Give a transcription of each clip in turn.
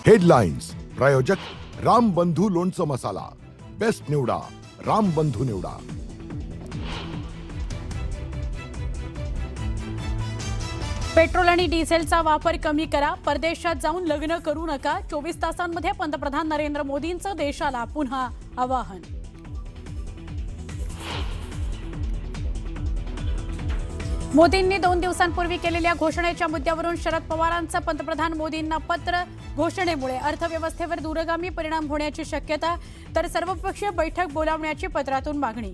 Headlines प्रायोजक राम बंधू लोणचं मसाला, बेस्ट निवडा राम बंधू निवडा। पेट्रोल आणि डिझेलचा वापर कमी करा, परदेशात जाऊन लग्न करू नका। 24 तासांमध्ये पंतप्रधान नरेंद्र मोदींचं देशाला पुन्हा आवाहन। मोदींनी 2 दिवसांपूर्वी केलेल्या घोषणेच्या मुद्द्यावरून शरद पवारांचं पंतप्रधान मोदींना पत्र। घोषणेमुळे अर्थव्यवस्थेवर दूरगामी परिणाम होण्याची शक्यता, तर सर्वपक्षीय बैठक बोलावण्याची पत्रातून मागणी।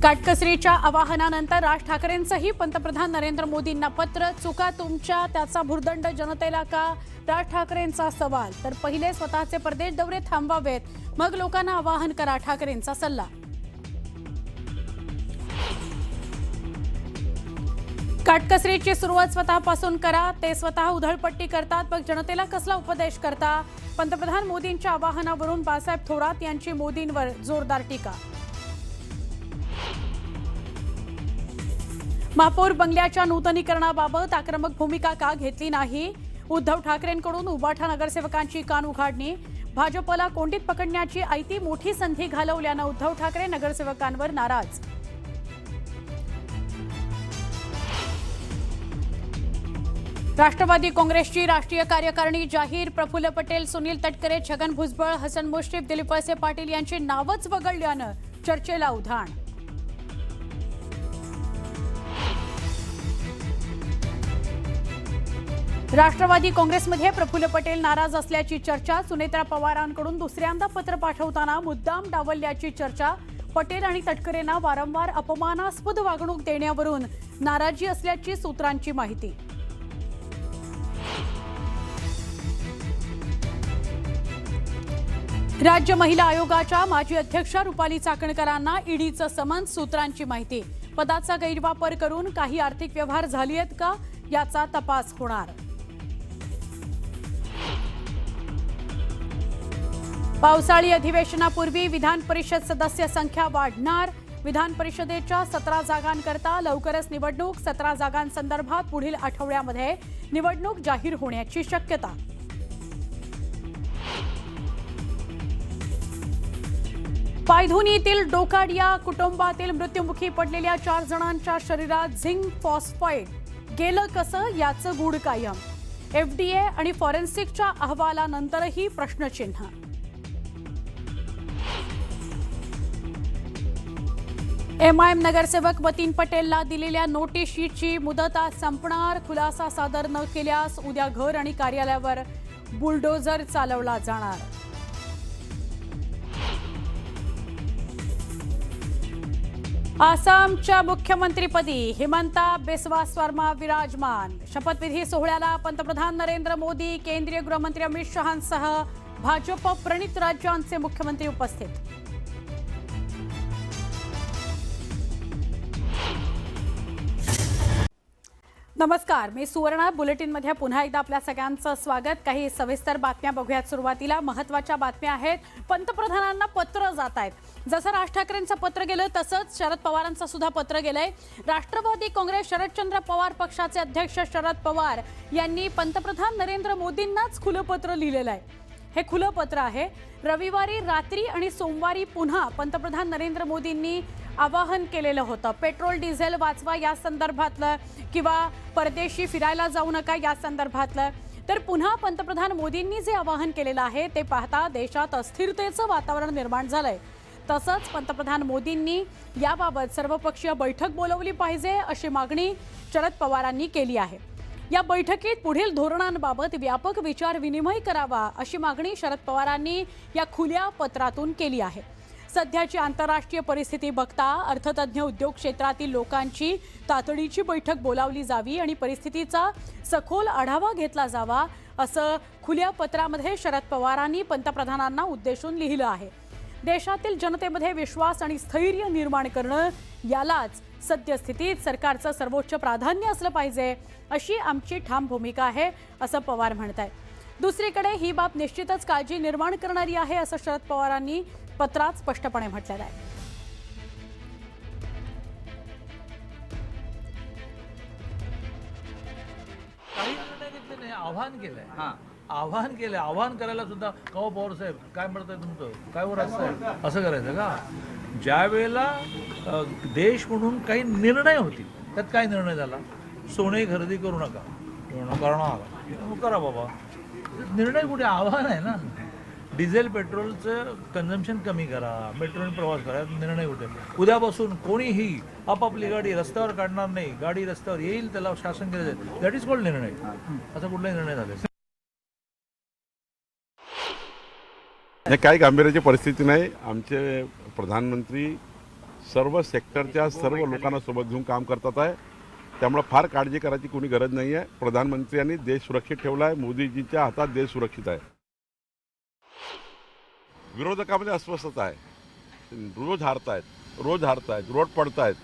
काटकसरीच्या आवाहनानंतर राज ठाकरेंचंही पंतप्रधान नरेंद्र मोदींना पत्र। चुका तुमच्या, त्याचा भुर्दंड जनतेला का? राज ठाकरेंचा सवाल। तर पहिले स्वतःचे परदेश दौरे थांबवावेत, मग लोकांना आवाहन करा, ठाकरेंचा सल्ला। काटकसरीची सुरुवात स्वतःपासून करा, ते स्वतः उधळपट्टी करतात, मग जनतेला कसला उपदेश करता? पंतप्रधान मोदींच्या आवाहनावरून बाळासाहेब थोरात यांची मोदींवर जोरदार टीका। महापौर बंगल्याच्या नूतनीकरणाबाबत आक्रमक भूमिका का घेतली नाही? उद्धव ठाकरेंकडून उबाठा नगरसेवकांची कान उघाडणी। भाजपला कोंडीत पकडण्याची आयती मोठी संधी घालवल्यानं उद्धव ठाकरे नगरसेवकांवर नाराज। राष्ट्रवादी काँग्रेसची राष्ट्रीय कार्यकारिणी जाहीर। प्रफुल्ल पटेल, सुनील तटकरे, छगन भुजबळ, हसन मुश्रीफ, दिलीप वळसे पाटील यांची नावच वगळल्यानं चर्चेला उधाण। राष्ट्रवादी काँग्रेसमध्ये प्रफुल्ल पटेल नाराज असल्याची चर्चा। सुनेत्रा पवारांकडून दुसऱ्यांदा पत्र पाठवताना मुद्दाम डावलल्याची चर्चा। पटेल आणि तटकरेंना वारंवार अपमानास्पद वागणूक देण्यावरून नाराजी असल्याची सूत्रांची माहिती। राज्य महिला आयोगाच्या माजी अध्यक्षा रुपाली चाकणकरांना ईडीचं समन्स। सूत्रांची माहिती, पदाचा गैरवापर करून काही आर्थिक व्यवहार झाले आहेत का, याचा तपास होणार। पावसाळी अधिवेशनापूर्वी विधान परिषद सदस्य संख्या वाढणार। विधान परिषदेच्या 17 जागांकरता लवकरच निवडणूक। 17 जागांसंदर्भात पुढील आठवड्यामध्ये निवडणूक जाहीर होण्याची शक्यता। पायधुनीतील डोकाडिया कुटुंबातील मृत्युमुखी पडलेल्या 4 जणांच्या शरीरात झिंक फॉस्फाईड गेलं कसं, याचं गूढ कायम। एफडीए आणि फॉरेन्सिकच्या अहवालानंतरही प्रश्नचिन्ह। एमआयएम नगरसेवक वतीन पटेलला दिलेल्या नोटीसची मुदत आज संपणार। खुलासा सादर न केल्यास उद्या घर आणि कार्यालयावर बुलडोझर चालवला जाणार। आसामच्या मुख्यमंत्रीपदी हिमंता बिस्वा शर्मा विराजमान। शपथविधी सोहळ्याला पंतप्रधान नरेंद्र मोदी, केंद्रीय गृहमंत्री अमित शहांसह भाजप प्रणित राज्यांचे मुख्यमंत्री उपस्थित। नमस्कार, मी सुवर्णा। बुलेटिनमध्ये पुन्हा एकदा आपल्या सगळ्यांचं स्वागत। काही सविस्तर बातम्या बघूयात। सुरुवातीला महत्त्वाच्या बातम्या आहेत। पंतप्रधानांना पत्र जात आहेत। जसं राज ठाकरेंचं पत्र गेलं तसंच शरद पवारांचं सुद्धा पत्र गेलंय। राष्ट्रवादी काँग्रेस शरदचंद्र पवार पक्षाचे अध्यक्ष शरद पवार यांनी पंतप्रधान नरेंद्र मोदींनाच खुलं पत्र लिहिलेलं आहे। हे खुलं पत्र आहे। रविवारी रात्री आणि सोमवारी पुन्हा पंतप्रधान नरेंद्र मोदींनी आवाहन केलेलं होतं। पेट्रोल डिझेल वाचवा या संदर्भातलं, किंवा परदेशी फिरायला जाऊ नका या संदर्भातलं। तर पुन्हा पंतप्रधान मोदींनी जे आवाहन केलेलं आहे ते पाहता देशात अस्थिरतेचं वातावरण निर्माण झालंय। तसंच पंतप्रधान मोदींनी याबाबत सर्वपक्षीय बैठक बोलवली पाहिजे अशी मागणी शरद पवारांनी केली आहे। या बैठकीत पुढील धोरणांबाबत व्यापक विचार विनिमय करावा अशी मागणी शरद पवारांनी या खुल्या पत्रातून केली आहे। सध्याची आंतरराष्ट्रीय परिस्थिती बघता अर्थतज्ञ, उद्योग क्षेत्रातील लोकांची तातडीची बैठक बोलावली जावी आणि परिस्थितीचा सखोल आढावा घेतला जावा असं खुल्या पत्रामध्ये शरद पवारांनी पंतप्रधानांना उद्देशून लिहिलं आहे। देशातील जनतेमध्ये विश्वास आणि स्थैर्य निर्माण करणं, यालाच सद्यस्थितीत सरकारचं सर्वोच्च प्राधान्य असलं पाहिजे अशी आमची ठाम भूमिका आहे असं पवार म्हणतात। दुसरीकडे ही बाब निश्चितच काळजी निर्माण करणारी आहे असं शरद पवारांनी पत्रात स्पष्टपणे म्हटलेलं आहे। सांगितलं नाही, आव्हान केलंय. हां आव्हान करायला सुद्धा कवा पवार साहेब काय म्हणताय तुमचं काय वर असतं असं करायचं का? ज्या वेळेला देश म्हणून काही निर्णय होतील, त्यात काय निर्णय झाला? सोने खरेदी करू नका, करणार करा बाबा. निर्णय कुठे? आव्हान आहे ना. डिझेल पेट्रोलचं कन्झम्पशन कमी करा, मेट्रोने प्रवास करा, निर्णय कुठे? उद्यापासून कोणीही आपापली गाडी रस्त्यावर काढणार नाही, गाडी रस्त्यावर येईल त्याला शासन केलं जाईल, दॅट इज कॉल्ड निर्णय. असा कुठलाही निर्णय झाला हे काही गांभीर्याची परिस्थिती नाही. आमचे प्रधानमंत्री सर्व सेक्टरच्या सर्व लोकांना सोबत घेऊन काम करतात आहे. त्यामुळे फार काळजी करायची कोणी गरज नाही आहे. प्रधानमंत्र्यांनी देश सुरक्षित ठेवला आहे. मोदीजींच्या हातात देश सुरक्षित आहे. विरोधकामध्ये अस्वस्थता आहे. रोज हारतायत, रोड पडतायत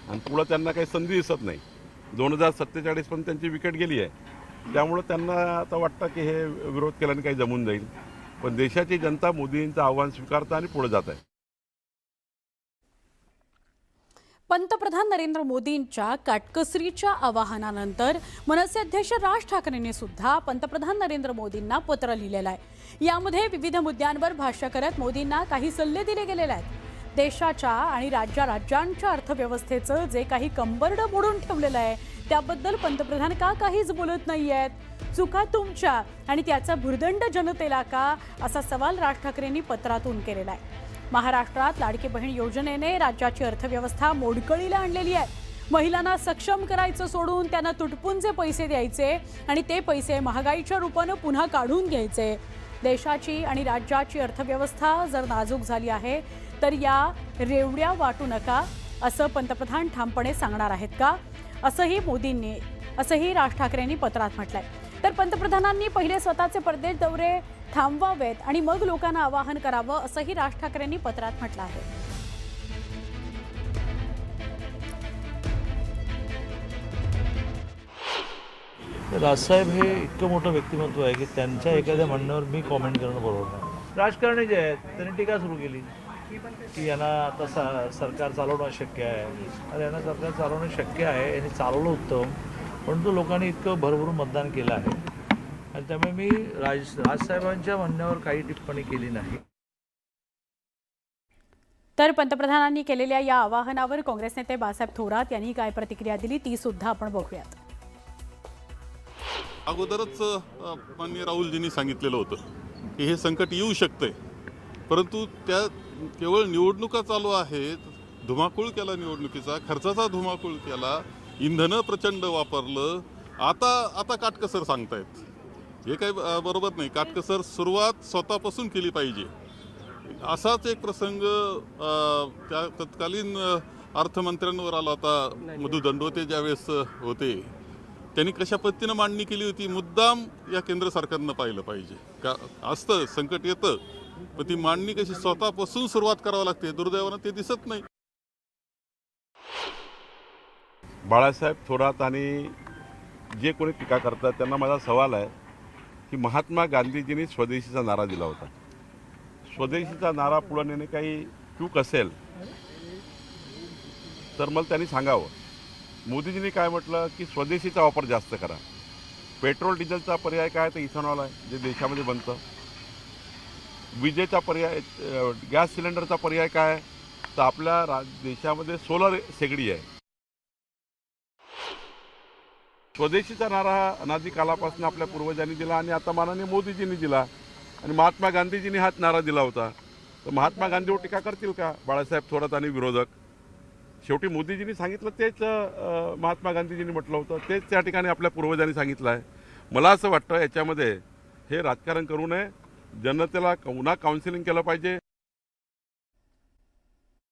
आणि पुढं त्यांना काही संधी दिसत नाही. 2047 पण त्यांची विकेट गेली आहे. त्यामुळं त्यांना आता वाटतं की हे विरोध केल्याने काही जमून जाईल. पण देशाची जनता मोदींचं आव्हान स्वीकारतं आणि पुढे जात आहे. पंतप्रधान नरेंद्र मोदींच्या काटकसरीच्या आवाहनानंतर मनसे अध्यक्ष राज ठाकरेंनी सुद्धा पंतप्रधान नरेंद्र मोदींना पत्र लिहिलेलं आहे. यामध्ये विविध मुद्द्यांवर भाष्य करत मोदींना काही सल्ले दिले गेलेले आहेत. देशाच्या आणि राज्यांच्या अर्थव्यवस्थेचं जे काही कंबरडं मोडून ठेवलेलं आहे त्याबद्दल पंतप्रधान का काहीच बोलत नाही आहेत? चुका तुमच्या आणि त्याचा भुर्दंड जनतेला का, असा सवाल राज ठाकरेंनी पत्रातून केलेला आहे. महाराष्ट्रात लाडकी बहीण योजनेने राज्याची अर्थव्यवस्था मोडकळीला आणलेली आहे. महिलांना सक्षम करायचं सोडून त्यांना तुटपुंजे पैसे द्यायचे आणि ते पैसे महागाईच्या रूपानं पुन्हा काढून घ्यायचे. देशाची आणि राज्याची अर्थव्यवस्था जर नाजूक झाली आहे तर या रेवड्या वाटू नका, असं पंतप्रधान ठामपणे सांगणार आहेत का, असंही राज ठाकरेंनी पत्रात म्हटलंय. तर पंतप्रधानांनी पहिले स्वतःचे परदेश दौरे थांबवावेत आणि मग लोकांना आवाहन करावं, असंही राज ठाकरेंनी पत्रात म्हटलं आहे. राजसाहेब हे इतकं मोठं व्यक्तिमत्व आहे की त्यांच्या एखाद्या म्हणण्यावर मी कॉमेंट करणं बरोबर नाही. राजकारणी जे आहेत त्यांनी टीका सुरू केली की यांना आता सरकार चालवणं शक्य आहे. अरे यांना सरकार चालवणं शक्य आहे, यांनी चालवलं उत्तम, परंतु लोकांनी इतकं भरभरून मतदान केलं आहे आणि त्यामुळे मी राजसाहेबांच्या म्हणण्यावर काही टिप्पणी केली नाही. तर पंतप्रधानांनी केलेल्या या आवाहनावर काँग्रेस नेते बाळासाहेब थोरात यांनी काय प्रतिक्रिया दिली ती सुद्धा आपण बघूयात. अगोदरच माननीय राहुलजींनी सांगितलेलं होतं की हे संकट येऊ शकते, परंतु त्या केवळ निवडणुका चालू आहेत, धुमाकूळ केला, निवडणुकीचा खर्चाचा धुमाकूळ केला, इंधनं प्रचंड वापरलं, आता काटकसर सांगतायत. हे काही बरोबर नाही. काटकसर सुरुवात स्वतःपासून केली पाहिजे. असाच एक प्रसंग त्या तत्कालीन अर्थमंत्र्यांवर आला होता. मधु दंडवते ज्यावेळेस होते त्यांनी कशा पद्धतीनं मांडणी केली होती. मुद्दाम या केंद्र सरकारनं पाहिलं पाहिजे. का असतं संकट येतं, पण ती मांडणी कशी स्वतःपासून सुरुवात करावी लागते. दुर्दैवानं ते दिसत नाही. बाळासाहेब थोरात आणि जे कोणी टीका करतात त्यांना माझा सवाल आहे की महात्मा गांधीजींनी स्वदेशीचा नारा दिला होता. स्वदेशीचा नारा पुढे नेणे काही चूक असेल तर मला त्यांनी सांगावं. मोदीजींनी काय म्हटलं की स्वदेशीचा वापर जास्त करा. पेट्रोल डिझेलचा पर्याय काय तर इथेनॉल आहे जे देशामध्ये बनतं. विजेचा पर्याय, गॅस सिलेंडरचा पर्याय काय तर आपल्या देशामध्ये सोलर शेगडी आहे. स्वदेशीचा नारा अनादी कालापासून आपल्या पूर्वजांनी दिला आणि आता माननीय मोदीजींनी दिला आणि महात्मा गांधीजींनी हाच नारा दिला होता. तर महात्मा गांधीवर टीका करतील का बाळासाहेब थोरात आणि विरोधक? शेवटी मोदीजींनी सांगितलं तेच महात्मा गांधीजींनी म्हटलं होतं, तेच त्या ठिकाणी आपल्या पूर्वजांनी सांगितलं आहे. मला असं वाटतं याच्यामध्ये हे राजकारण करू नये. जनतेला पुन्हा काउन्सिलिंग केलं पाहिजे.